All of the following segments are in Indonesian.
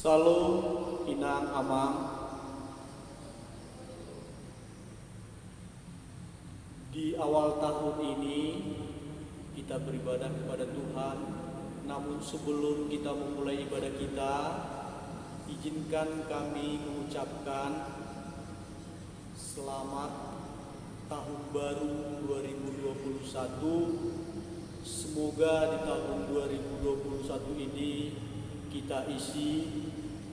Salam Inang Amang. Di awal tahun ini kita beribadah kepada Tuhan. Namun sebelum kita memulai ibadah kita, izinkan kami mengucapkan selamat tahun baru 2021. Semoga di tahun 2021 ini kita isi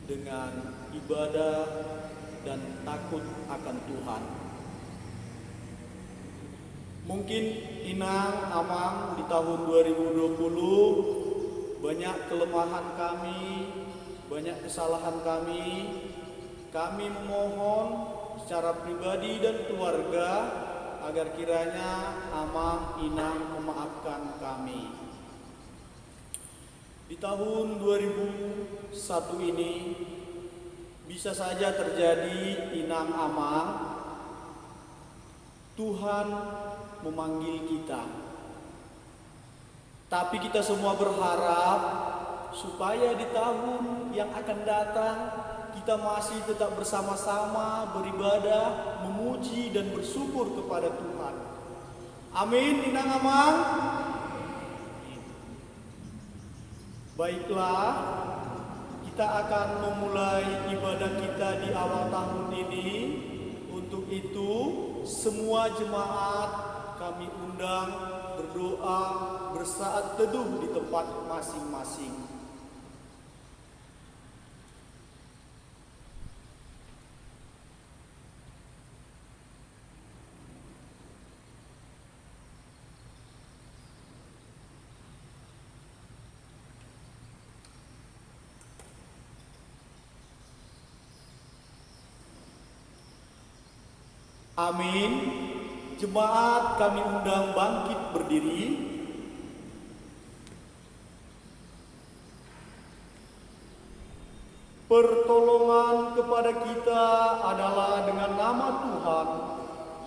dengan ibadah dan takut akan Tuhan. Mungkin Inang Amang di tahun 2020 banyak kelemahan kami, banyak kesalahan kami. Kami memohon secara pribadi dan keluarga agar kiranya Amang Inang memaafkan kami. Di tahun 2001 ini bisa saja terjadi Inang Amang, Tuhan memanggil kita. Tapi kita semua berharap supaya di tahun yang akan datang kita masih tetap bersama-sama beribadah, memuji dan bersyukur kepada Tuhan. Amin, Inang Amang. Baiklah, kita akan memulai ibadah kita di awal tahun ini. Untuk itu, semua jemaat kami undang berdoa bersaat teduh di tempat masing-masing. Amin. Jemaat kami undang bangkit berdiri. Pertolongan kepada kita adalah dengan nama Tuhan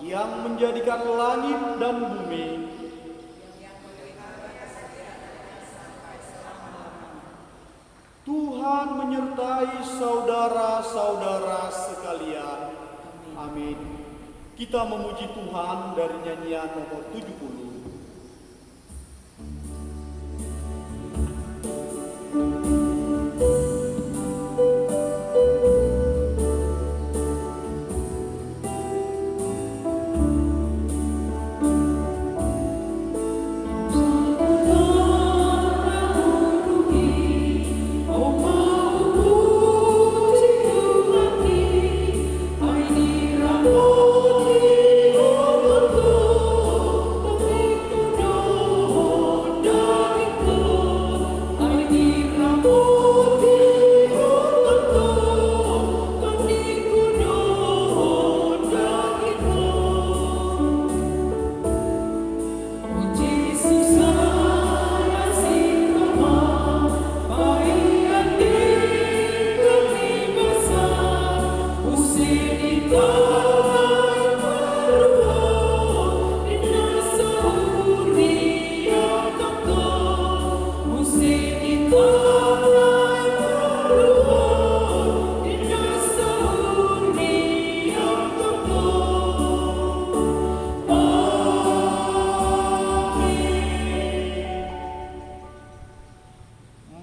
yang menjadikan langit dan bumi. Tuhan menyertai saudara-saudara sekalian. Amin. Kita memuji Tuhan dari nyanyian nomor 70.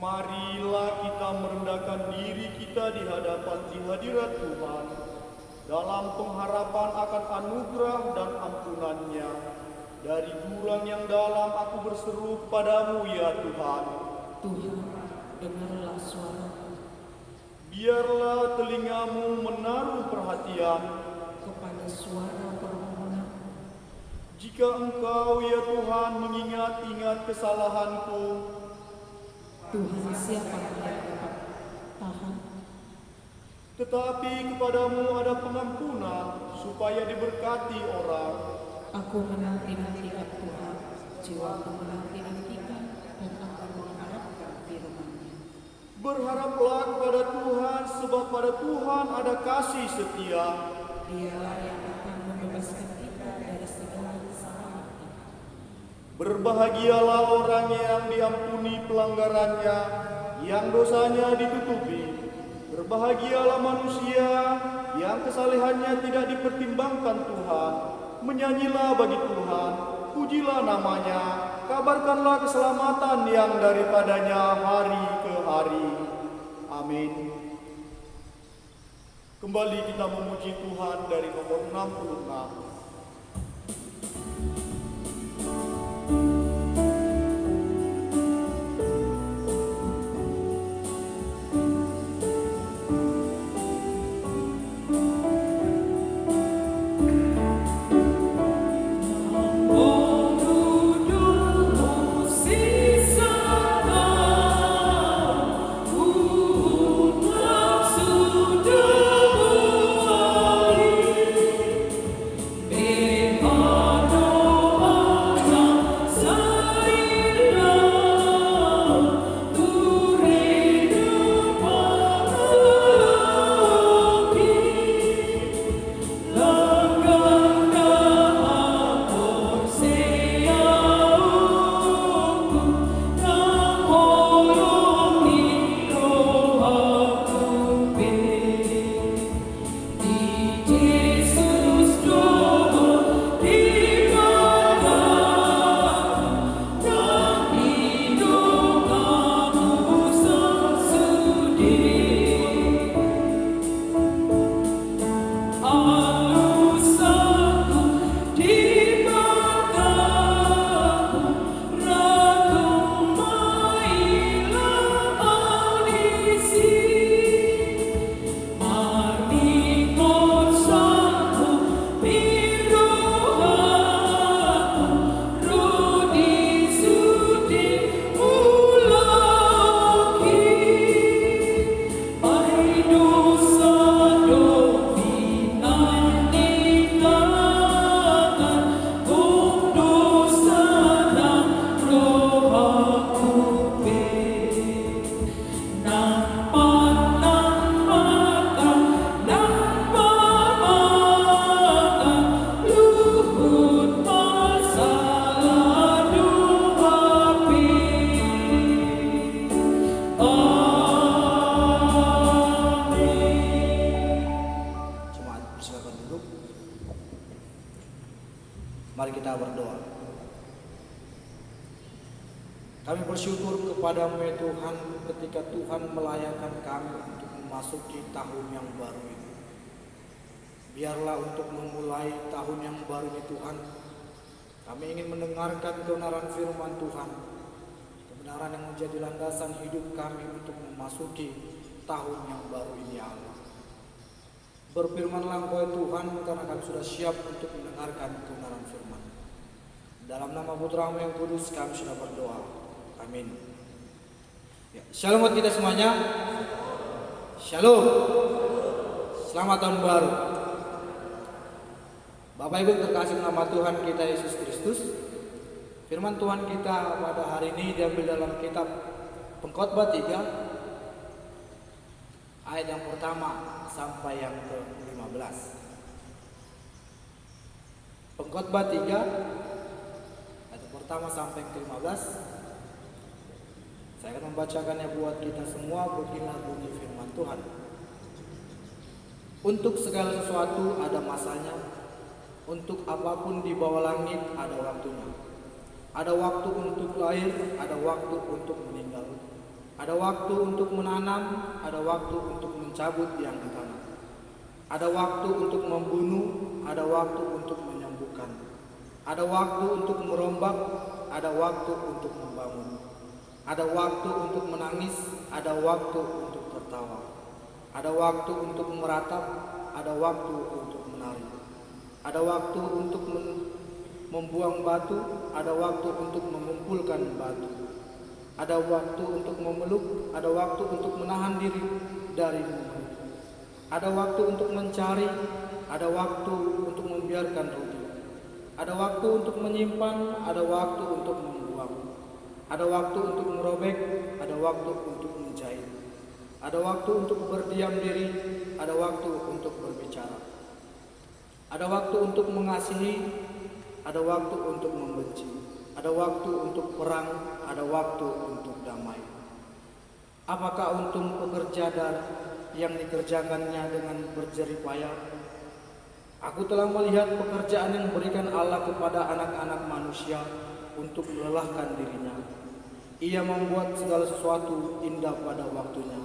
Marilah kita merendahkan diri kita di hadirat Tuhan dalam pengharapan akan anugerah dan ampunan-Nya. Dari jurang yang dalam aku berseru kepadamu ya Tuhan. Tuhan, dengarlah suaraku. Biarlah telingamu menaruh perhatian kepada suara permohonan. Jika Engkau ya Tuhan mengingat-ingat kesalahanku, Tuhan, siapa yang dapat tahan? Tetapi kepadamu ada pengampunan supaya diberkati orang. Aku menanti-nantikan Tuhan, jiwaku menanti-nantikan dan aku mengharapkan firman-Nya. Berharaplah kepada Tuhan, sebab pada Tuhan ada kasih setia. Dialah yang akan membebaskan kita dari segala kesalahan kita. Berbahagialah orang yang diampuni pelanggarannya, yang dosanya ditutupi. Berbahagialah manusia yang kesalehannya tidak dipertimbangkan Tuhan. Menyanyilah bagi Tuhan, pujilah namanya, kabarkanlah keselamatan yang daripadanya hari ke hari. Amin. Kembali kita memuji Tuhan dari nomor 66. Mari kita berdoa. Kami bersyukur kepadamu ya Tuhan, ketika Tuhan melayakkan kami untuk memasuki tahun yang baru ini. Biarlah untuk memulai tahun yang baru ini Tuhan, kami ingin mendengarkan kebenaran firman Tuhan, kebenaran yang menjadi landasan hidup kami untuk memasuki tahun yang baru ini ya Allah. Berfirmanlah Engkau ya Tuhan, karena kami sudah siap untuk mendengarkan kebenaran firman. Dalam nama Putra-Mu yang kudus kami sudah berdoa. Amin. Ya, shalom buat kita semuanya. Shalom. Selamat tahun baru. Bapak Ibu terkasih nama Tuhan kita Yesus Kristus. Firman Tuhan kita pada hari ini diambil dalam kitab Pengkhotbah 3 ayat yang pertama sampai yang ke-15. Pengkhotbah 3 ayat pertama sampai ke-15. Saya akan membacakannya buat kita semua. Beginilah bunyi firman Tuhan. Untuk segala sesuatu ada masanya, untuk apapun di bawah langit ada waktunya. Ada waktu untuk lahir, ada waktu untuk meninggal. Ada waktu untuk menanam, ada waktu untuk mencabut yang ditanam. Ada waktu untuk membunuh, ada waktu untuk menyembuhkan. Ada waktu untuk merombak, ada waktu untuk membangun. Ada waktu untuk menangis, ada waktu untuk tertawa. Ada waktu untuk meratap, ada waktu untuk menari. Ada waktu untuk membuang batu, ada waktu untuk mengumpulkan batu. Ada waktu untuk memeluk, ada waktu untuk menahan diri dari memeluk. Ada waktu untuk mencari, ada waktu untuk membiarkan rugi. Ada waktu untuk menyimpan, ada waktu untuk membuang. Ada waktu untuk merobek, ada waktu untuk menjahit. Ada waktu untuk berdiam diri, ada waktu untuk berbicara. Ada waktu untuk mengasihi, ada waktu untuk membenci. Ada waktu untuk perang, ada waktu untuk damai. Apakah untung pekerja yang dikerjakannya dengan berjerih payah? Aku telah melihat pekerjaan yang berikan Allah kepada anak-anak manusia untuk melelahkan dirinya. Ia membuat segala sesuatu indah pada waktunya.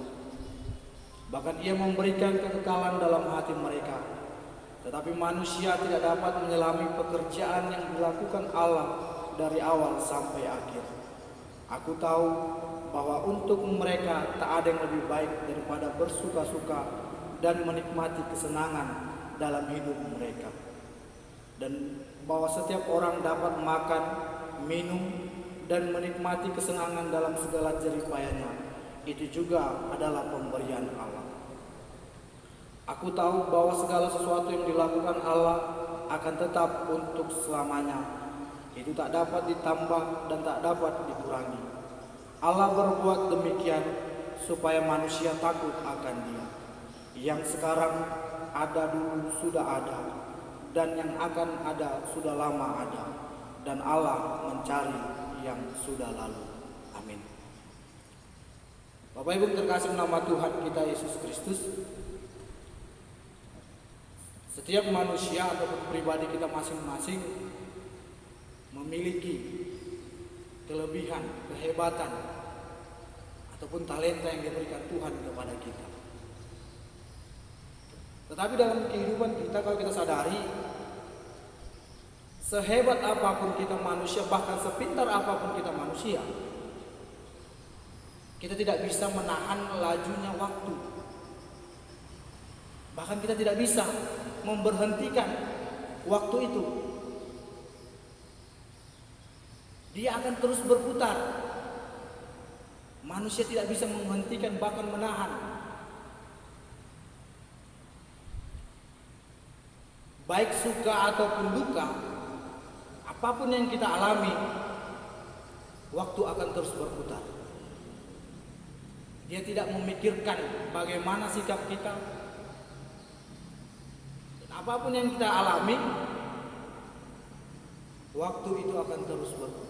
Bahkan ia memberikan kekekalan dalam hati mereka. Tetapi manusia tidak dapat menyelami pekerjaan yang dilakukan Allah dari awal sampai akhir. Aku tahu bahwa untuk mereka tak ada yang lebih baik daripada bersuka-suka dan menikmati kesenangan dalam hidup mereka, dan bahwa setiap orang dapat makan, minum, dan menikmati kesenangan dalam segala jerih payahnya. Itu juga adalah pemberian Allah. Aku tahu bahwa segala sesuatu yang dilakukan Allah akan tetap untuk selamanya. Itu tak dapat ditambah dan tak dapat dikurangi. Allah berbuat demikian supaya manusia takut akan Dia. Yang sekarang ada dulu sudah ada, dan yang akan ada sudah lama ada, dan Allah mencari yang sudah lalu. Amin. Bapak Ibu terkasih nama Tuhan kita Yesus Kristus, setiap manusia atau pribadi kita masing-masing memiliki kelebihan, kehebatan, ataupun talenta yang diberikan Tuhan kepada kita. Tetapi dalam kehidupan kita, kalau kita sadari, sehebat apapun kita manusia, bahkan sepintar apapun kita manusia, kita tidak bisa menahan lajunya waktu. Bahkan kita tidak bisa memberhentikan waktu itu. Dia akan terus berputar. Manusia tidak bisa menghentikan, bahkan menahan. Baik suka ataupun duka, apapun yang kita alami, waktu akan terus berputar. Dia tidak memikirkan bagaimana sikap kita. Dan apapun yang kita alami, waktu itu akan terus berputar.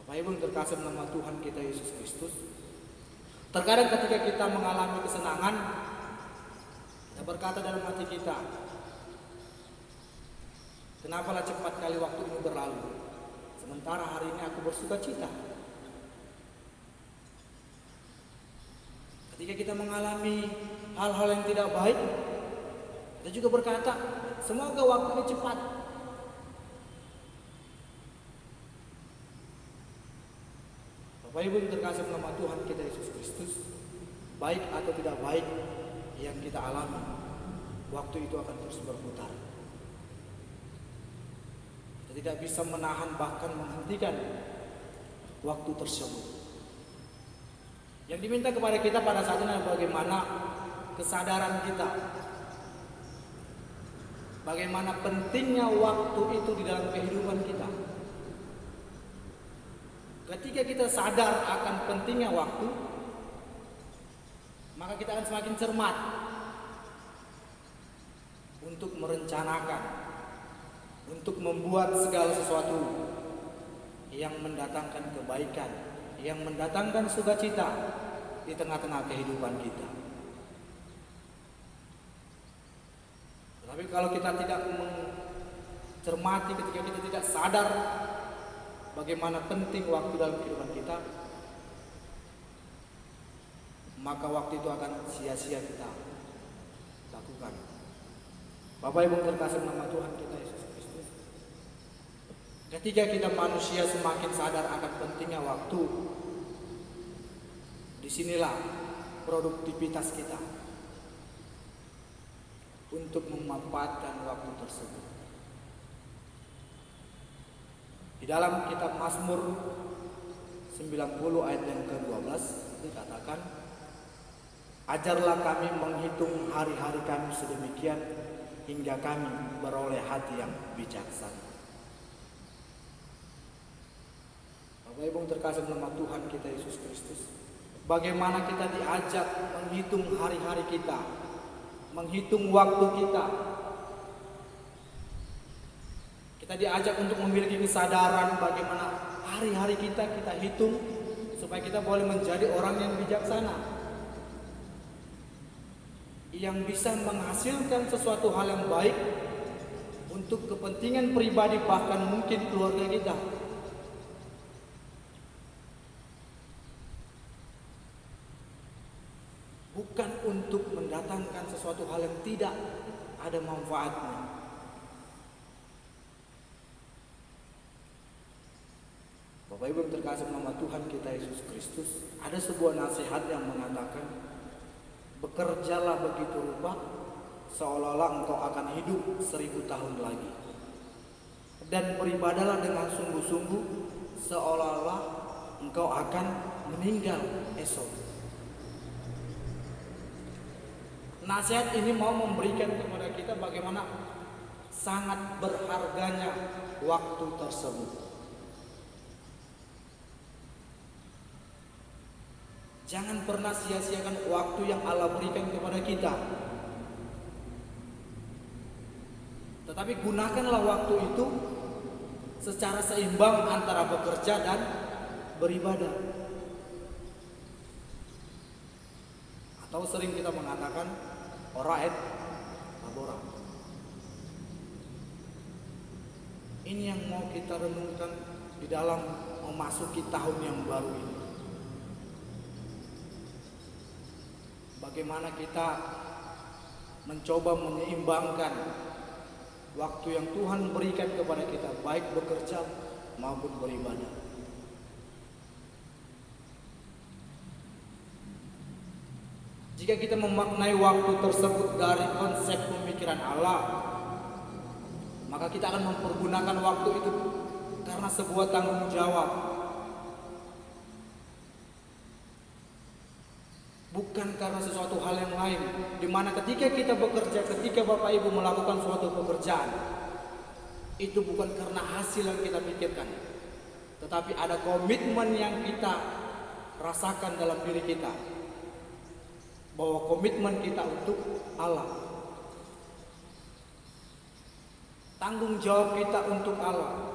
Bapak Ibu terkasih nama Tuhan kita Yesus Kristus, terkadang ketika kita mengalami kesenangan, kita berkata dalam hati kita, kenapalah cepat kali waktu ini berlalu, sementara hari ini aku bersuka cita. Ketika kita mengalami hal-hal yang tidak baik, kita juga berkata, semoga waktu ini cepat. Bapak Ibu terkasih nama Tuhan kita Yesus Kristus, baik atau tidak baik yang kita alami, waktu itu akan terus berputar. Kita tidak bisa menahan, bahkan menghentikan waktu tersebut. Yang diminta kepada kita pada saat ini adalah bagaimana kesadaran kita, bagaimana pentingnya waktu itu di dalam kehidupan kita. Ketika kita sadar akan pentingnya waktu, maka kita akan semakin cermat untuk merencanakan, untuk membuat segala sesuatu yang mendatangkan kebaikan, yang mendatangkan sukacita di tengah-tengah kehidupan kita. Tetapi kalau kita tidak mencermati, ketika kita tidak sadar bagaimana penting waktu dalam kehidupan kita, maka waktu itu akan sia-sia kita lakukan. Bapak Ibu terkasih nama Tuhan kita Yesus Kristus, ketika kita manusia semakin sadar akan pentingnya waktu, disinilah produktivitas kita untuk memanfaatkan waktu tersebut. Di dalam kitab Mazmur 90 ayat yang ke-12 dikatakan, ajarlah kami menghitung hari-hari kami sedemikian hingga kami beroleh hati yang bijaksana. Bapak Ibu terkasih nama Tuhan kita Yesus Kristus, bagaimana kita diajak menghitung hari-hari kita, menghitung waktu kita. Kita diajak untuk memiliki kesadaran bagaimana hari-hari kita hitung supaya kita boleh menjadi orang yang bijaksana, yang bisa menghasilkan sesuatu hal yang baik untuk kepentingan pribadi, bahkan mungkin keluarga kita. Bukan untuk mendatangkan sesuatu hal yang tidak ada manfaatnya. Bapak Ibu yang terkasih nama Tuhan kita Yesus Kristus, ada sebuah nasihat yang mengatakan, bekerjalah begitu rupa seolah-olah engkau akan hidup 1000 tahun lagi, dan beribadalah dengan sungguh-sungguh seolah-olah engkau akan meninggal esok. Nasihat ini mau memberikan kepada kita bagaimana sangat berharganya waktu tersebut. Jangan pernah sia-siakan waktu yang Allah berikan kepada kita. Tetapi gunakanlah waktu itu secara seimbang antara bekerja dan beribadah. Atau sering kita mengatakan ora et labora. Ini yang mau kita renungkan di dalam memasuki tahun yang baru ini. Bagaimana kita mencoba menyeimbangkan waktu yang Tuhan berikan kepada kita, baik bekerja maupun beribadah. Jika kita memaknai waktu tersebut dari konsep pemikiran Allah, maka kita akan mempergunakan waktu itu karena sebuah tanggung jawab, bukan karena sesuatu hal yang lain. Dimana ketika kita bekerja, ketika Bapak Ibu melakukan suatu pekerjaan, itu bukan karena hasil yang kita pikirkan, tetapi ada komitmen yang kita rasakan dalam diri kita, bahwa komitmen kita untuk Allah, tanggung jawab kita untuk Allah.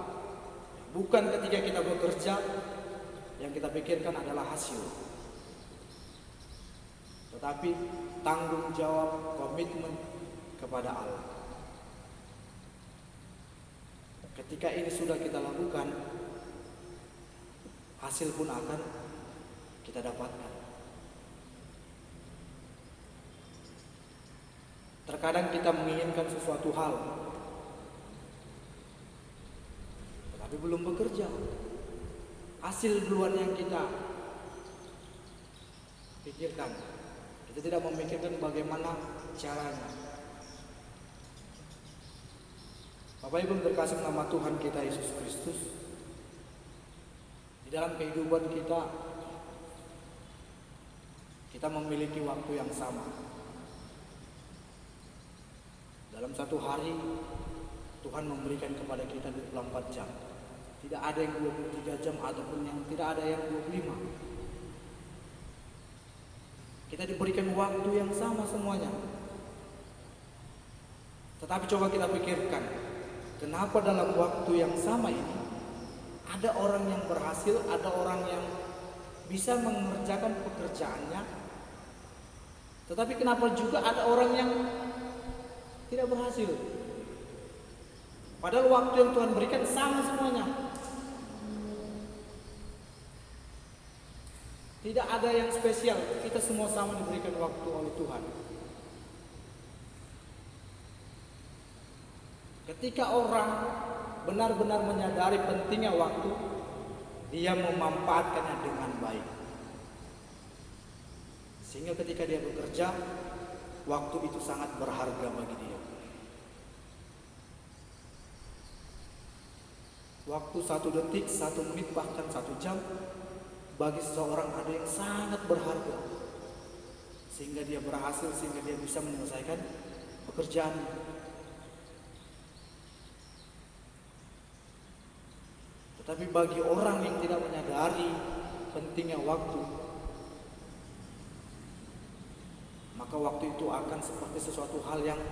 Bukan ketika kita bekerja yang kita pikirkan adalah hasil, tetapi tanggung jawab, komitmen kepada Allah. Ketika ini sudah kita lakukan, hasil pun akan kita dapatkan. Terkadang kita menginginkan sesuatu hal, tetapi belum bekerja. Hasil duluan yang kita pikirkan. Kita tidak memikirkan bagaimana caranya. Bapak Ibu terkasih nama Tuhan kita Yesus Kristus, di dalam kehidupan kita memiliki waktu yang sama. Dalam satu hari Tuhan memberikan kepada kita 24 jam. Tidak ada yang 23 jam ataupun yang tidak ada yang 25. Kita diberikan waktu yang sama semuanya. Tetapi coba kita pikirkan, kenapa dalam waktu yang sama ini ada orang yang berhasil, ada orang yang bisa mengerjakan pekerjaannya, tetapi kenapa juga ada orang yang tidak berhasil? Padahal waktu yang Tuhan berikan sama semuanya. Tidak ada yang spesial. Kita semua sama diberikan waktu oleh Tuhan. Ketika orang benar-benar menyadari pentingnya waktu, dia memanfaatkannya dengan baik. Sehingga ketika dia bekerja, waktu itu sangat berharga bagi dia. Waktu 1 detik, 1 menit, bahkan 1 jam bagi seseorang ada yang sangat berharga, sehingga dia berhasil, sehingga dia bisa menyelesaikan pekerjaannya. Tetapi bagi orang yang tidak menyadari pentingnya waktu, maka waktu itu akan seperti sesuatu hal yang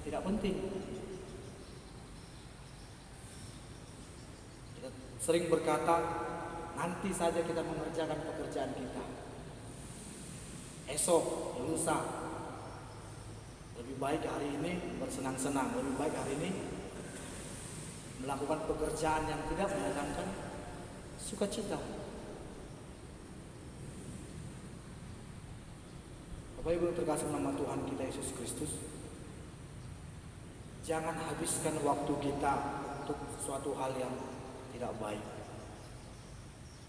tidak penting. Kita sering berkata, nanti saja kita mengerjakan pekerjaan kita. Esok, lusa, lebih baik hari ini bersenang-senang, lebih baik hari ini melakukan pekerjaan yang tidak mendatangkan sukacita. Bapak Ibu terkasih nama Tuhan kita Yesus Kristus, jangan habiskan waktu kita untuk sesuatu hal yang tidak baik.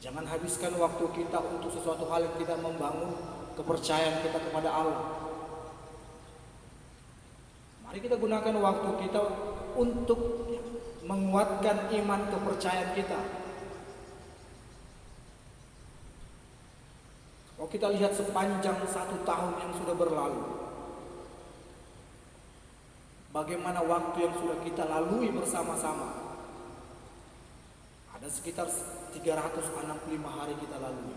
Jangan habiskan waktu kita untuk sesuatu hal yang tidak membangun kepercayaan kita kepada Allah. Mari kita gunakan waktu kita untuk menguatkan iman kepercayaan kita. Kalau kita lihat sepanjang 1 tahun yang sudah berlalu, bagaimana waktu yang sudah kita lalui bersama-sama. Ada sekitar 365 hari kita lalui.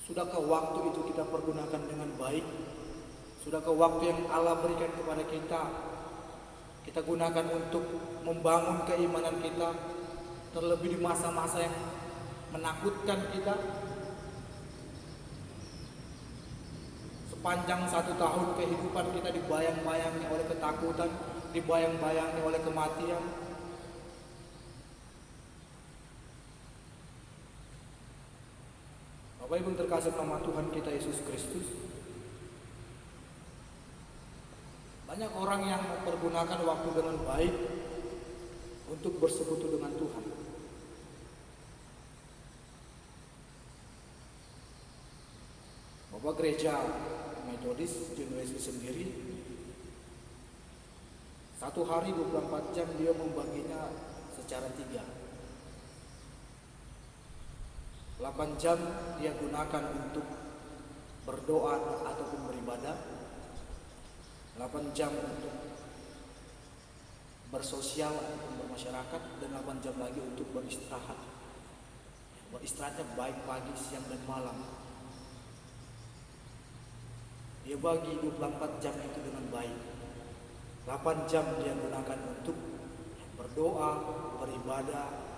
Sudahkah waktu itu kita pergunakan dengan baik? Sudahkah waktu yang Allah berikan kepada kita gunakan untuk membangun keimanan kita, terlebih di masa-masa yang menakutkan kita? Sepanjang 1 tahun kehidupan kita dibayang-bayangi oleh ketakutan, dibayang-bayangi oleh kematian. Bapak Ibu terkasih nama Tuhan kita Yesus Kristus, banyak orang yang mempergunakan waktu dengan baik untuk bersekutu dengan Tuhan. Bapak Gereja Metodis di Indonesia sendiri, 1 hari 24 jam dia membaginya secara 3. 8 jam dia gunakan untuk berdoa ataupun beribadah, 8 jam untuk bersosial ataupun bermasyarakat, dan 8 jam lagi untuk beristirahat. Beristirahatnya baik pagi, siang, dan malam. Dia bagi 24 jam itu dengan baik. 8 jam dia gunakan untuk berdoa, beribadah.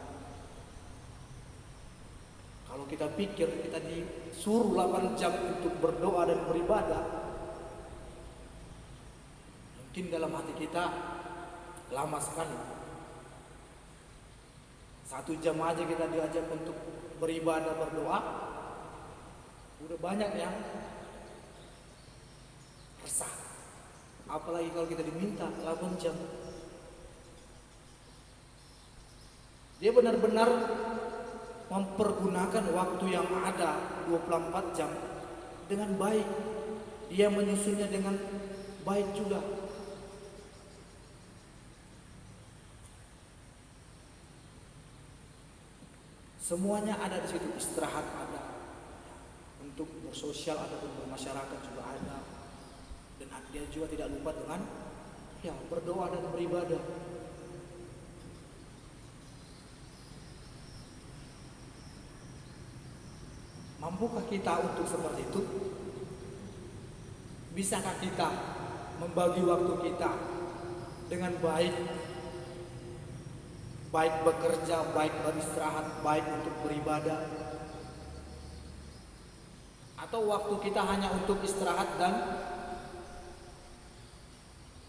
Kalau kita pikir kita disuruh 8 jam untuk berdoa dan beribadah, mungkin dalam hati kita lama sekali. 1 jam aja kita diajak untuk beribadah, berdoa, udah banyak yang resah. Apalagi kalau kita diminta 8 jam. Dia benar-benar mempergunakan waktu yang ada 24 jam dengan baik. Dia menyusunnya dengan baik juga. Semuanya ada di situ, istirahat ada, untuk bersosial ataupun bermasyarakat juga ada, dan dia juga tidak lupa dengan berdoa dan beribadah. Mampukah kita untuk seperti itu? Bisakah kita membagi waktu kita dengan baik? Baik bekerja, baik beristirahat, baik untuk beribadah? Atau waktu kita hanya untuk istirahat dan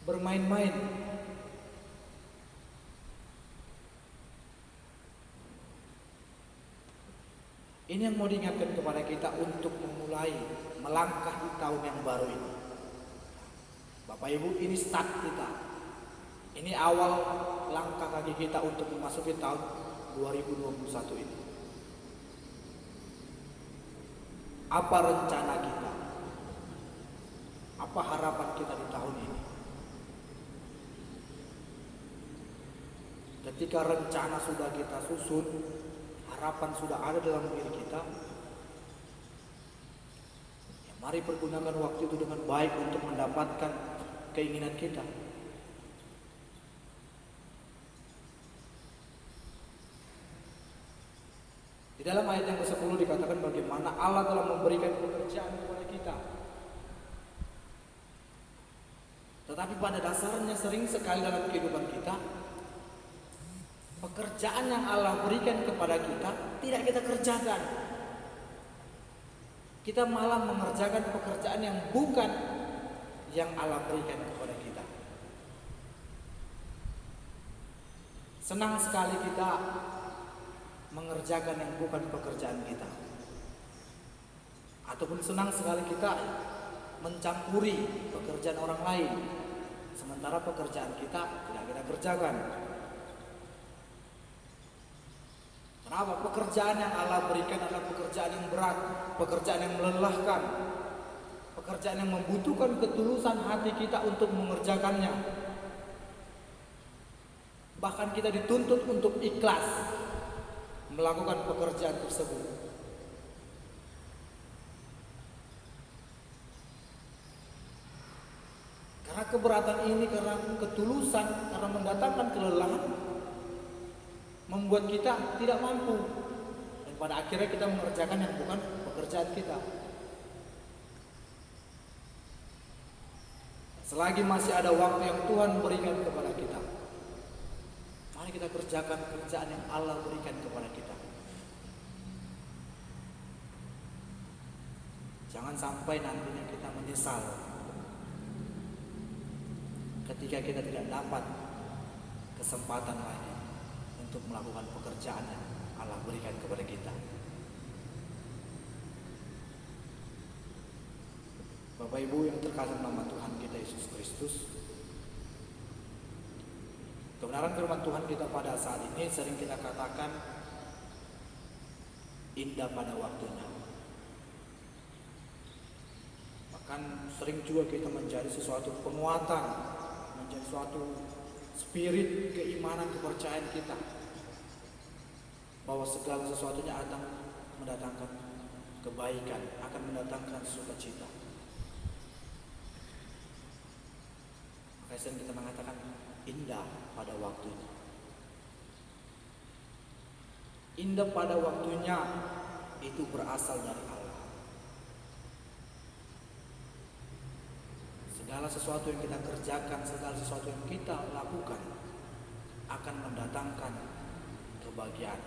bermain-main? Ini yang mau diingatkan kepada kita untuk memulai melangkah di tahun yang baru ini. Bapak Ibu, ini start kita. Ini awal langkah kaki kita untuk memasuki tahun 2021 ini. Apa rencana kita? Apa harapan kita di tahun ini? Ketika rencana sudah kita susun, harapan sudah ada dalam diri kita, mari pergunakan waktu itu dengan baik untuk mendapatkan keinginan kita. Di dalam ayat yang ke-10 dikatakan bagaimana Allah telah memberikan pekerjaan kepada kita. Tetapi pada dasarnya sering sekali dalam kehidupan kita pekerjaan yang Allah berikan kepada kita tidak kita kerjakan. Kita malah mengerjakan pekerjaan yang bukan yang Allah berikan kepada kita. Senang sekali kita mengerjakan yang bukan pekerjaan kita. Ataupun senang sekali kita mencampuri pekerjaan orang lain, sementara pekerjaan kita tidak kita kerjakan. Kenapa? Pekerjaan yang Allah berikan adalah pekerjaan yang berat, pekerjaan yang melelahkan, pekerjaan yang membutuhkan ketulusan hati kita untuk mengerjakannya. Bahkan kita dituntut untuk ikhlas melakukan pekerjaan tersebut. Karena keberatan ini, karena ketulusan, karena mendatangkan kelelahan, membuat kita tidak mampu, dan pada akhirnya kita mengerjakan yang bukan pekerjaan kita. Selagi masih ada waktu yang Tuhan berikan kepada kita, mari kita kerjakan pekerjaan yang Allah berikan kepada kita. Jangan sampai nantinya kita menyesal ketika kita tidak dapat kesempatan lagi untuk melakukan pekerjaan yang Allah berikan kepada kita. Bapak Ibu yang terkasih nama Tuhan kita Yesus Kristus, kebenaran firman Tuhan kita pada saat ini sering kita katakan indah pada waktunya. Bahkan sering juga kita menjadi sesuatu penguatan, menjadi suatu spirit keimanan, kepercayaan kita bahwa segala sesuatunya akan mendatangkan kebaikan, akan mendatangkan sukacita. Makanya sering kita mengatakan indah pada waktunya. Indah pada waktunya itu berasal dari Allah. Segala sesuatu yang kita kerjakan, segala sesuatu yang kita lakukan akan mendatangkan kebahagiaan.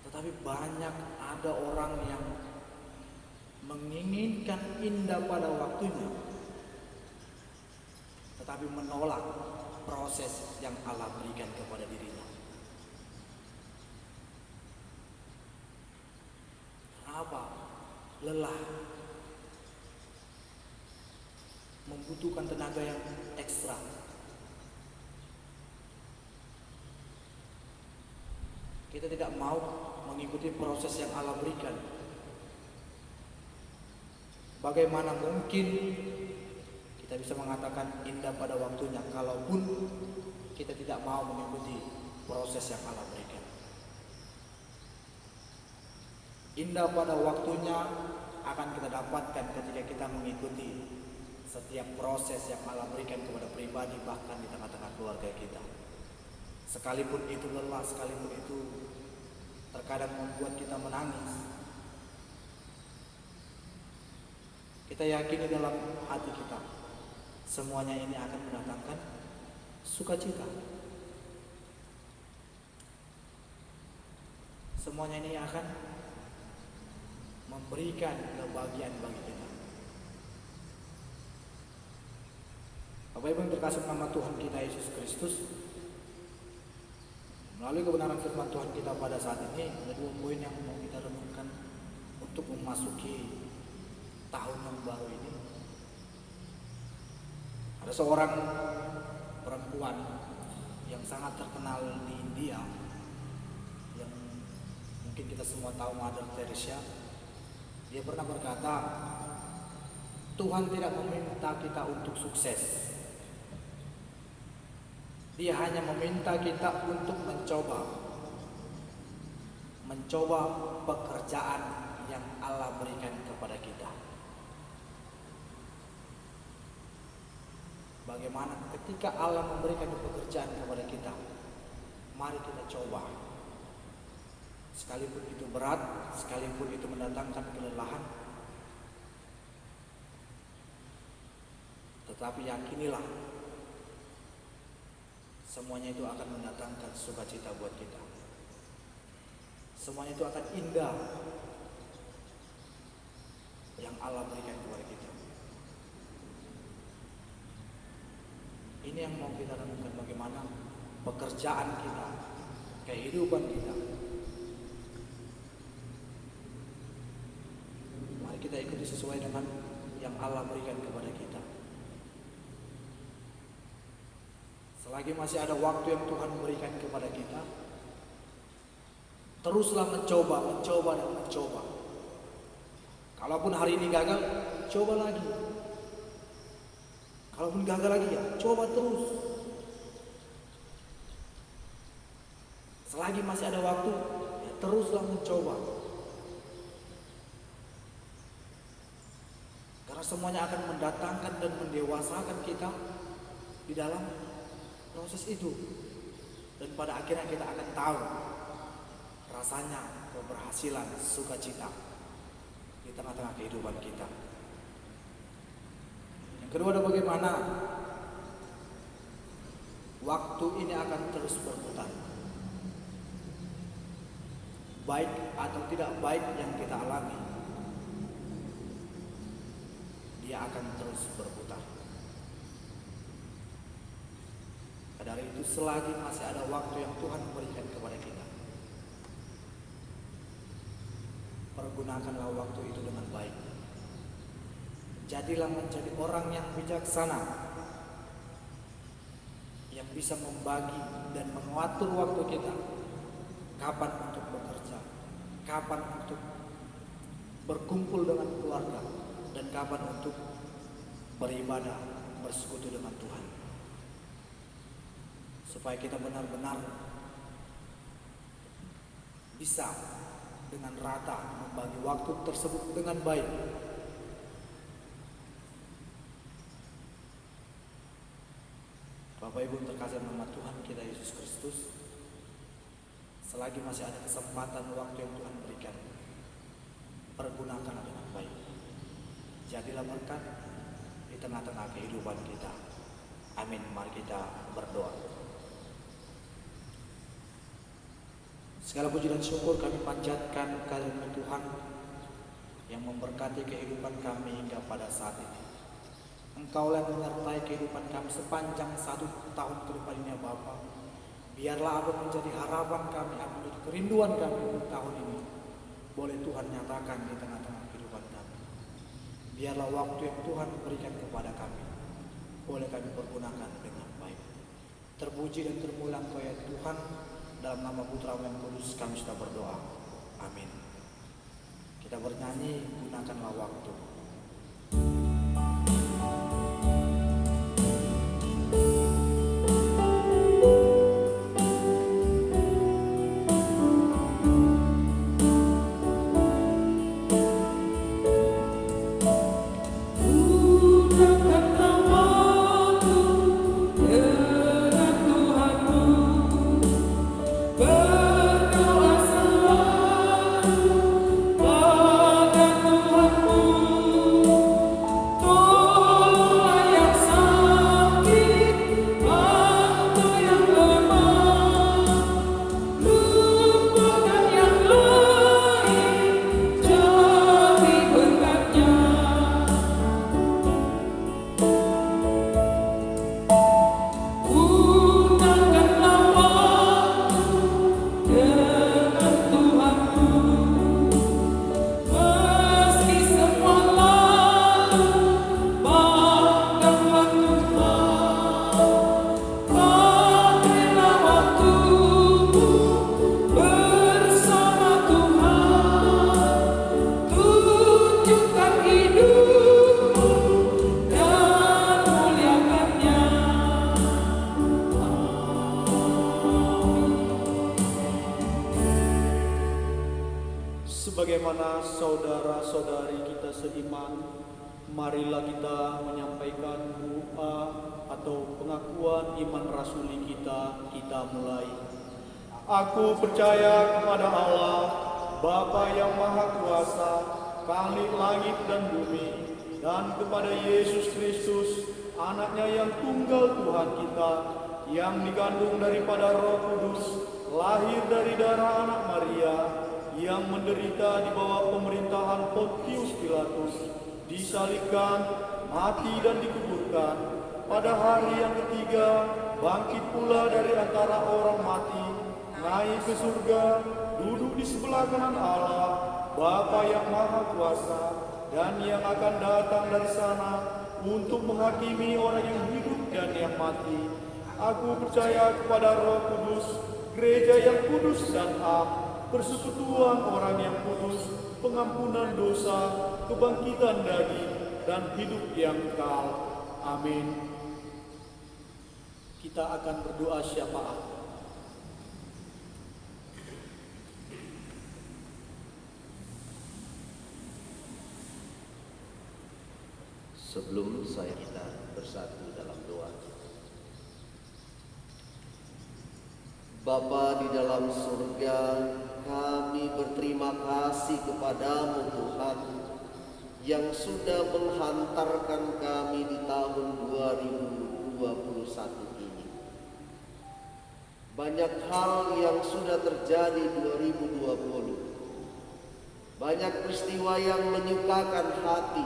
Tetapi banyak ada orang yang menginginkan indah pada waktunya, tetapi menolak proses yang Allah berikan kepada dirinya. Kenapa? Lelah, membutuhkan tenaga yang ekstra. Kita tidak mau mengikuti proses yang Allah berikan. Bagaimana mungkin kita bisa mengatakan indah pada waktunya kalaupun kita tidak mau mengikuti proses yang Allah berikan? Indah pada waktunya akan kita dapatkan ketika kita mengikuti setiap proses yang Allah berikan kepada pribadi, bahkan di tengah-tengah keluarga kita. Sekalipun itu lelah, sekalipun itu terkadang membuat kita menangis, kita yakini dalam hati kita semuanya ini akan mendatangkan sukacita. Semuanya ini akan memberikan kebahagiaan bagi kita. Bapak Ibu yang terkasih nama Tuhan kita Yesus Kristus, melalui kebenaran firman Tuhan kita pada saat ini ada dua poin yang mau kita renungkan untuk memasuki tahun yang baru ini. Ada seorang perempuan yang sangat terkenal di India, yang mungkin kita semua tahu, Mother Teresa. Dia pernah berkata, Tuhan tidak meminta kita untuk sukses. Dia hanya meminta kita untuk mencoba pekerjaan yang Allah berikan kepada kita. Bagaimana ketika Allah memberikan pekerjaan kepada kita, mari kita coba. Sekalipun itu berat, sekalipun itu mendatangkan kelelahan, tetapi yakinilah semuanya itu akan mendatangkan sukacita buat kita. Semuanya itu akan indah yang Allah berikan kepada kita. Ini yang mau kita renungkan, bagaimana pekerjaan kita, kehidupan kita. Mari kita ikuti sesuai dengan yang Allah berikan kepada kita. Selagi masih ada waktu yang Tuhan berikan kepada kita, teruslah mencoba dan mencoba. Kalaupun hari ini gagal, coba lagi. Kalaupun gagal lagi, ya coba terus. Selagi masih ada waktu, ya teruslah mencoba. Karena semuanya akan mendatangkan dan mendewasakan kita di dalam proses itu. Dan pada akhirnya kita akan tahu rasanya keberhasilan, sukacita di tengah-tengah kehidupan kita. Yang kedua adalah bagaimana waktu ini akan terus berputar. Baik atau tidak baik yang kita alami, dia akan terus berputar. Dari itu selagi masih ada waktu yang Tuhan berikan kepada kita, pergunakanlah waktu itu dengan baik. Jadilah menjadi orang yang bijaksana, yang bisa membagi dan mengatur waktu kita. Kapan untuk bekerja, kapan untuk berkumpul dengan keluarga, dan kapan untuk beribadah, bersekutu dengan Tuhan. Supaya kita benar-benar bisa dengan rata membagi waktu tersebut dengan baik. Bapak Ibu terkasih nama Tuhan kita Yesus Kristus, selagi masih ada kesempatan waktu yang Tuhan berikan, pergunakanlah dengan baik. Jadilah berkat di tengah-tengah kehidupan kita. Amin. Mari kita berdoa. Segala puji dan syukur kami panjatkan kehadirat Tuhan yang memberkati kehidupan kami hingga pada saat ini. Engkaulah yang menyertai kehidupan kami sepanjang 1 tahun ke depan ini, ya Bapa. Biarlah apa menjadi harapan kami, apa menjadi kerinduan kami untuk tahun ini, boleh Tuhan nyatakan di tengah-tengah kehidupan kami. Biarlah waktu yang Tuhan berikan kepada kami, boleh kami pergunakan dengan baik. Terpuji dan termulia Engkau ya Tuhan. Dalam nama Putra-Mu yang kudus kami sudah berdoa. Amin. Kita bernyanyi, gunakanlah waktu. Sebagaimana saudara-saudari kita seiman, marilah kita menyampaikan doa atau pengakuan iman rasuli kita. Kita mulai. Aku percaya kepada Allah, Bapa yang Maha Kuasa, Khalik langit dan bumi, dan kepada Yesus Kristus, Anaknya yang tunggal Tuhan kita, yang dikandung daripada Roh Kudus, lahir dari darah anak Maria, yang menderita di bawah pemerintahan Pontius Pilatus, disalibkan, mati dan dikuburkan. Pada hari yang ketiga, bangkit pula dari antara orang mati, naik ke surga, duduk di sebelah kanan Allah, Bapa yang Maha Kuasa, dan yang akan datang dari sana untuk menghakimi orang yang hidup dan yang mati. Aku percaya kepada Roh Kudus, gereja yang kudus dan am, persekutuan orang yang kudus, pengampunan dosa, kebangkitan daging, dan hidup yang kekal. Amin. Kita akan berdoa syafaat. Sebelum kita bersatu dalam doa. Bapa di dalam surga, kami berterima kasih kepadamu Tuhan yang sudah menghantarkan kami di tahun 2021 ini. Banyak hal yang sudah terjadi 2020. Banyak peristiwa yang menyukakan hati.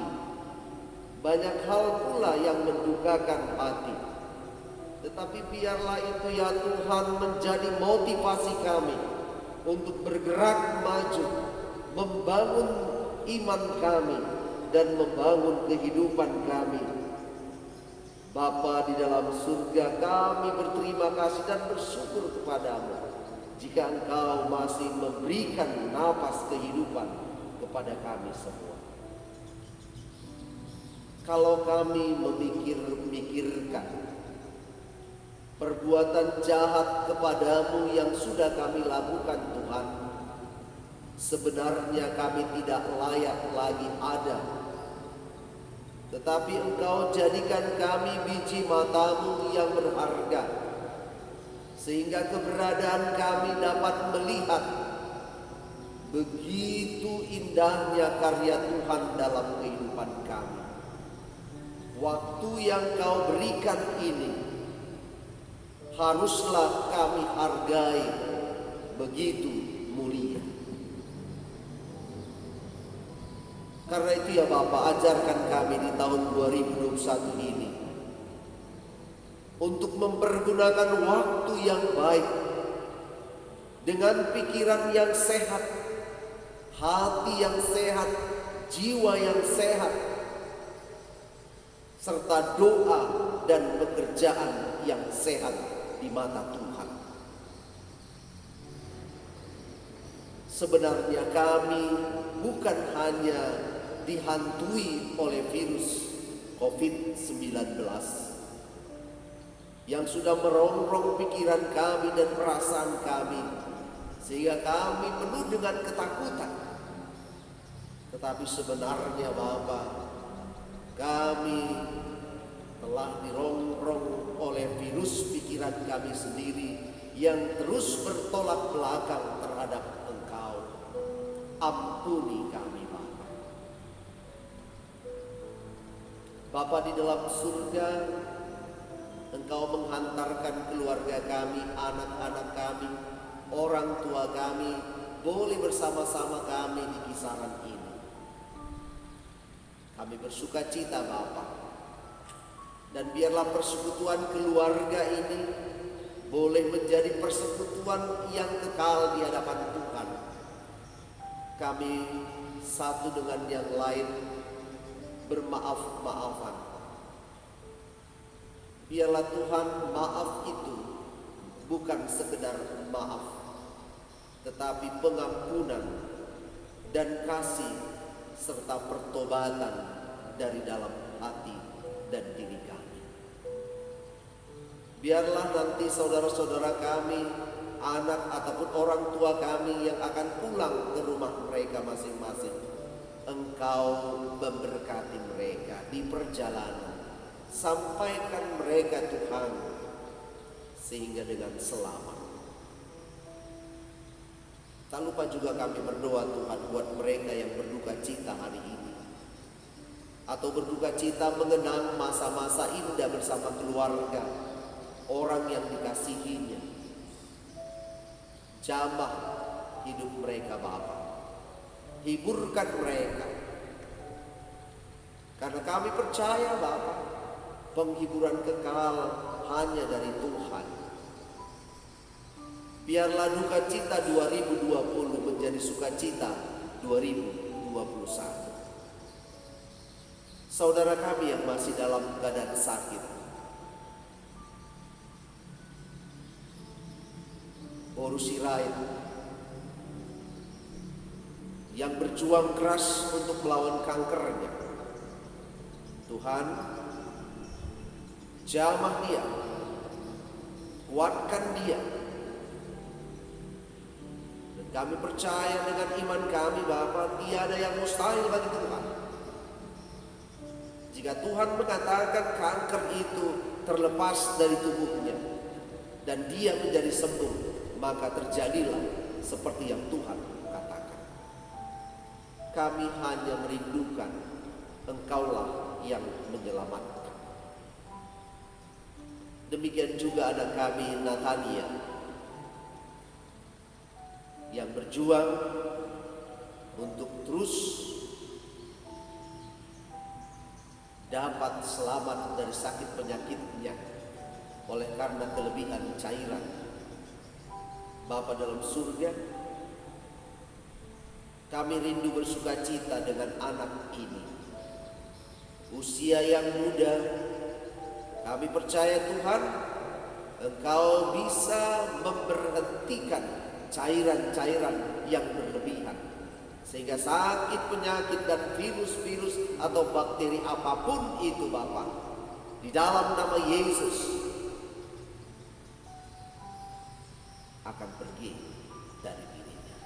Banyak hal pula yang mendukakan hati. Tetapi biarlah itu ya Tuhan menjadi motivasi kami untuk bergerak maju, membangun iman kami dan membangun kehidupan kami. Bapa di dalam surga, kami berterima kasih dan bersyukur kepadamu jika Engkau masih memberikan napas kehidupan kepada kami semua. Kalau kami memikirkan perbuatan jahat kepadamu yang sudah kami lakukan Tuhan, sebenarnya kami tidak layak lagi ada. Tetapi Engkau jadikan kami biji matamu yang berharga, sehingga keberadaan kami dapat melihat begitu indahnya karya Tuhan dalam kehidupan kami. Waktu yang Kau berikan ini haruslah kami hargai begitu mulia. Karena itu ya Bapa, ajarkan kami di tahun 2021 ini untuk mempergunakan waktu yang baik dengan pikiran yang sehat, hati yang sehat, jiwa yang sehat, serta doa dan pekerjaan yang sehat di mata Tuhan. Sebenarnya kami bukan hanya dihantui oleh virus COVID-19 yang sudah merongrong pikiran kami dan perasaan kami, sehingga kami penuh dengan ketakutan. Tetapi sebenarnya Bapa, kami telah dirongrong oleh virus pikiran kami sendiri yang terus bertolak belakang terhadap Engkau. Ampuni kami Bapa. Bapa di dalam surga, Engkau menghantarkan keluarga kami, anak-anak kami, orang tua kami, boleh bersama-sama kami di kisaran ini. Kami bersuka cita Bapa. Dan biarlah persekutuan keluarga ini boleh menjadi persekutuan yang kekal di hadapan Tuhan. Kami satu dengan yang lain bermaaf-maafan. Biarlah Tuhan maaf itu bukan sekedar maaf, tetapi pengampunan dan kasih serta pertobatan dari dalam hati dan diri kami. Biarlah nanti saudara-saudara kami, anak ataupun orang tua kami yang akan pulang ke rumah mereka masing-masing, Engkau memberkati mereka di perjalanan. Sampaikan mereka Tuhan sehingga dengan selamat. Tak lupa juga kami berdoa Tuhan buat mereka yang berduka cita hari ini, atau berduka cita mengenang masa-masa indah bersama keluarga, orang yang dikasihinya. Jamah hidup mereka Bapa. Hiburkan mereka. Karena kami percaya Bapa, penghiburan kekal hanya dari Tuhan. Biarlah duka cita 2020 menjadi sukacita 2021. Saudara kami yang masih dalam keadaan sakit, Boru Sirait yang berjuang keras untuk melawan kankernya, Tuhan, jamah dia, kuatkan dia. Dan kami percaya dengan iman kami Bapa, tiada yang mustahil bagi Tuhan. Jika Tuhan mengatakan kanker itu terlepas dari tubuhnya dan dia menjadi sembuh, maka terjadilah seperti yang Tuhan katakan. Kami hanya merindukan Engkaulah yang menyelamatkan. Demikian juga ada kami Natania yang berjuang untuk terus dapat selamat dari sakit penyakitnya oleh karena kelebihan cairan. Bapa dalam surga, kami rindu bersukacita dengan anak ini. Usia yang muda, kami percaya Tuhan, Engkau bisa memberhentikan cairan-cairan yang berlebihan, sehingga sakit, penyakit, dan virus-virus atau bakteri apapun itu Bapa, di dalam nama Yesus akan pergi dari dirinya.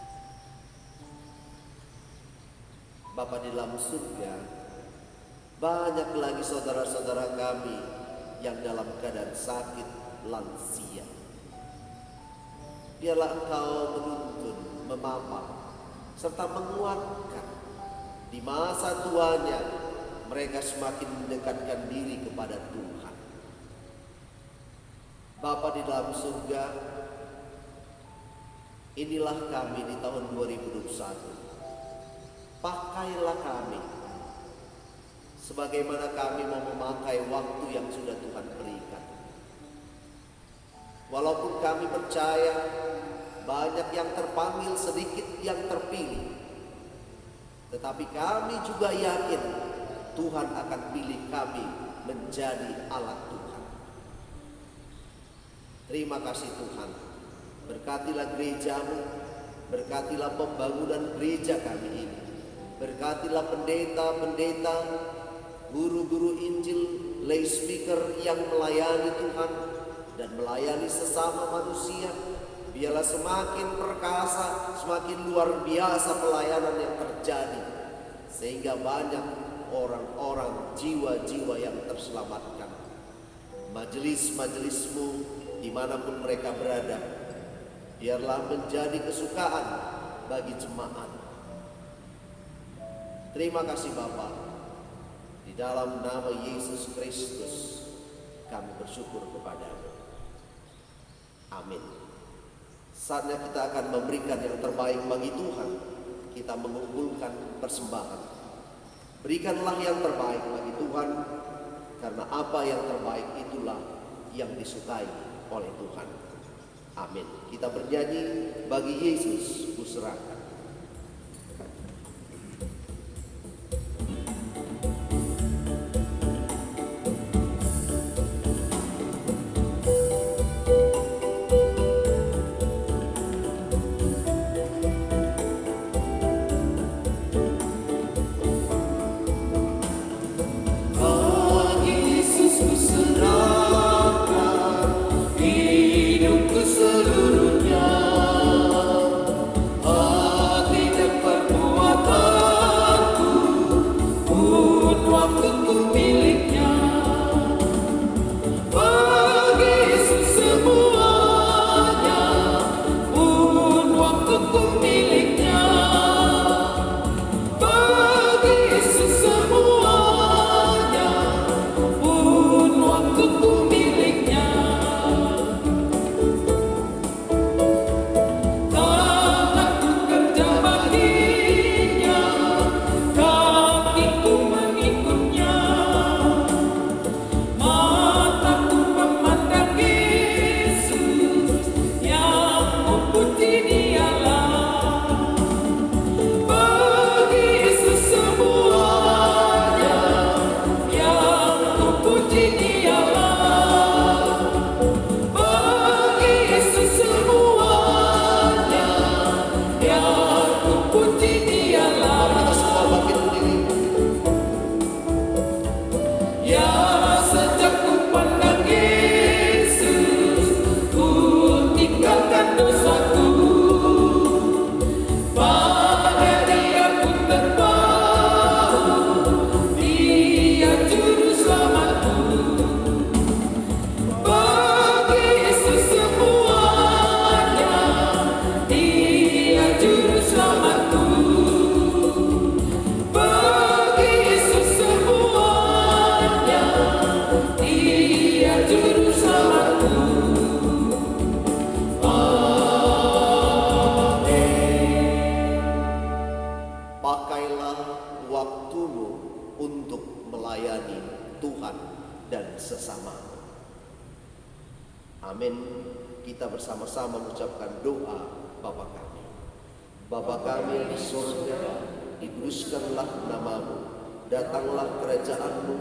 Bapa di dalam surga, banyak lagi saudara-saudara kami yang dalam keadaan sakit, lansia. Biarlah Engkau menuntun, memamah, serta menguatkan. Di masa tuanya mereka semakin mendekatkan diri kepada Tuhan. Bapa di dalam surga, inilah kami di tahun 2021. Pakailah kami sebagaimana kami mau memakai waktu yang sudah Tuhan berikan. Walaupun kami percaya banyak yang terpanggil, sedikit yang terpilih, tetapi kami juga yakin Tuhan akan pilih kami menjadi alat Tuhan. Terima kasih Tuhan. Berkatilah gerejamu, berkatilah pembangunan gereja kami ini, berkatilah pendeta-pendeta, guru-guru Injil, lay speaker yang melayani Tuhan dan melayani sesama manusia. Biarlah semakin perkasa, semakin luar biasa pelayanan yang terjadi, sehingga banyak orang-orang, jiwa-jiwa yang terselamatkan. Majelis-majelismu dimanapun mereka berada, biarlah menjadi kesukaan bagi jemaat. Terima kasih Bapa. Di dalam nama Yesus Kristus kami bersyukur kepadamu. Amin. Saatnya kita akan memberikan yang terbaik bagi Tuhan. Kita mengumpulkan persembahan. Berikanlah yang terbaik bagi Tuhan, karena apa yang terbaik itulah yang disukai oleh Tuhan. Amin. Kita bernyanyi, bagi Yesus kuserahkan. Hidupku seluruhnya Juru Selamatku, bagi Yesus semuanya, Dia Juru Selamatku. Pakailah waktumu untuk melayani Tuhan dan sesama. Amin. Kita bersama-sama mengucapkan doa Bapa kami. Bapa kami yang di surga, dikuduskanlah namamu. Datanglah kerajaanmu,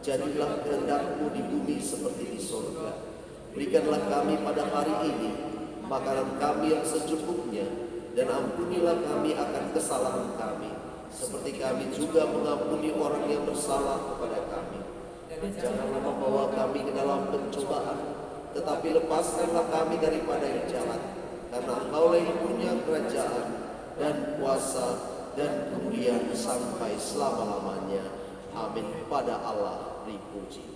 jadilah kehendak-Mu di bumi seperti di surga. Berikanlah kami pada hari ini makanan kami yang secukupnya, dan ampunilah kami akan kesalahan kami, seperti kami juga mengampuni orang yang bersalah kepada kami. Dan janganlah membawa kami ke dalam pencobaan, tetapi lepaskanlah kami daripada yang jahat. Karena Engkaulah yang punya kerajaan dan kuasa dan kemuliaan sampai selama-lamanya. Amin. Pada Allah dipuji.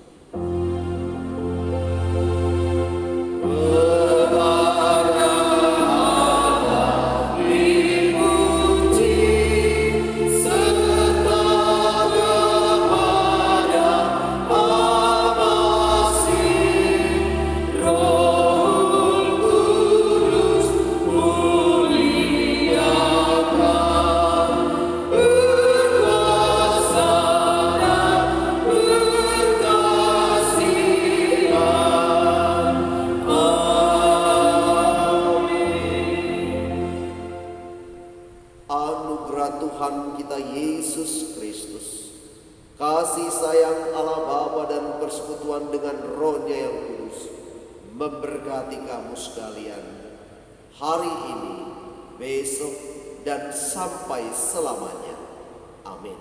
Anugerah Tuhan kita Yesus Kristus, kasih sayang Allah Bapa dan persekutuan dengan Roh-Nya yang kudus memberkati kamu sekalian hari ini, besok, dan sampai selamanya. Amin.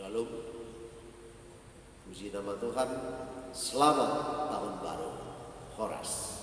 Shalom. Puji nama Tuhan. Selamat tahun baru Horas.